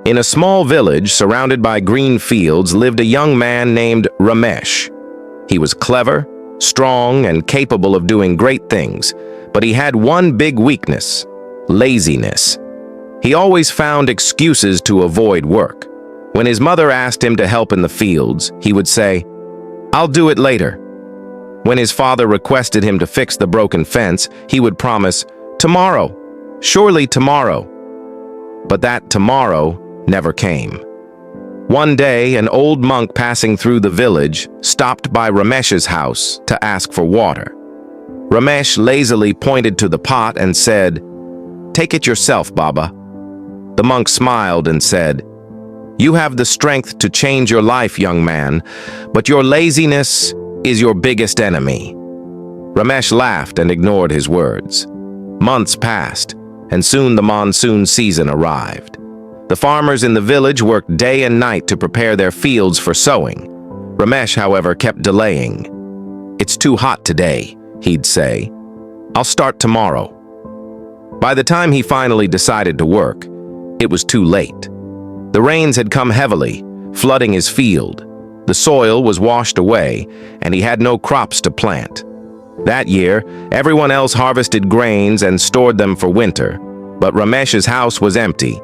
In a small village surrounded by green fields lived a young man named Ramesh. He was clever, strong, and capable of doing great things, but he had one big weakness: laziness. He always found excuses to avoid work. When his mother asked him to help in the fields, he would say, "I'll do it later." When his father requested him to fix the broken fence, he would promise, "Tomorrow, surely tomorrow." But that tomorrow never came. One day, an old monk passing through the village stopped by Ramesh's house to ask for water. Ramesh lazily pointed to the pot and said, "Take it yourself, Baba." The monk smiled and said, "You have the strength to change your life, young man, but your laziness is your biggest enemy." Ramesh laughed and ignored his words. Months passed, and soon the monsoon season arrived. The farmers in the village worked day and night to prepare their fields for sowing. Ramesh, however, kept delaying. "It's too hot today," he'd say. "I'll start tomorrow." By the time he finally decided to work, it was too late. The rains had come heavily, flooding his field. The soil was washed away, and he had no crops to plant. That year, everyone else harvested grains and stored them for winter, but Ramesh's house was empty.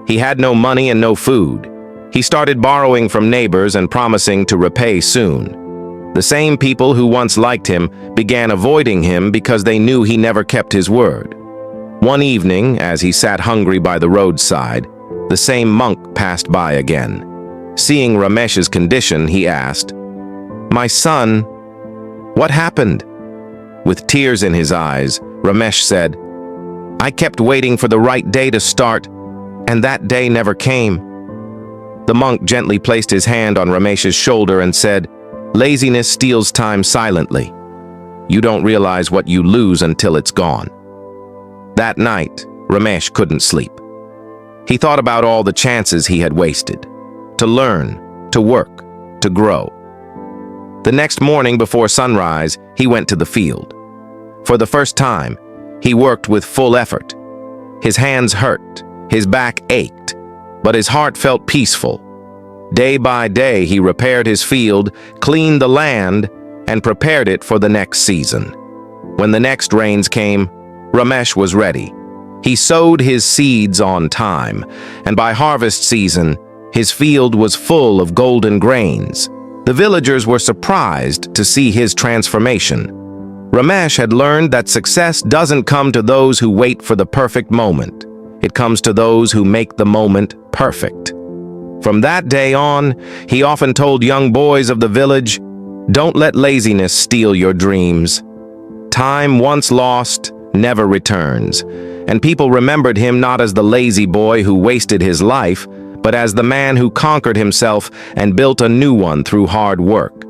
He had no money and no food. He started borrowing from neighbors and promising to repay soon. The same people who once liked him began avoiding him because they knew he never kept his word. One evening, as he sat hungry by the roadside, the same monk passed by again. Seeing Ramesh's condition, he asked, "My son, what happened?" With tears in his eyes, Ramesh said, "I kept waiting for the right day to start, and that day never came." The monk gently placed his hand on Ramesh's shoulder and said, "Laziness steals time silently. You don't realize what you lose until it's gone." That night, Ramesh couldn't sleep. He thought about all the chances he had wasted, to learn, to work, to grow. The next morning before sunrise, he went to the field. For the first time, he worked with full effort. His hands hurt, his back ached, but his heart felt peaceful. Day by day, he repaired his field, cleaned the land, and prepared it for the next season. When the next rains came, Ramesh was ready. He sowed his seeds on time, and by harvest season, his field was full of golden grains. The villagers were surprised to see his transformation. Ramesh had learned that success doesn't come to those who wait for the perfect moment. It comes to those who make the moment perfect. From that day on, he often told young boys of the village, "Don't let laziness steal your dreams. Time once lost never returns." And people remembered him not as the lazy boy who wasted his life, but as the man who conquered himself and built a new one through hard work.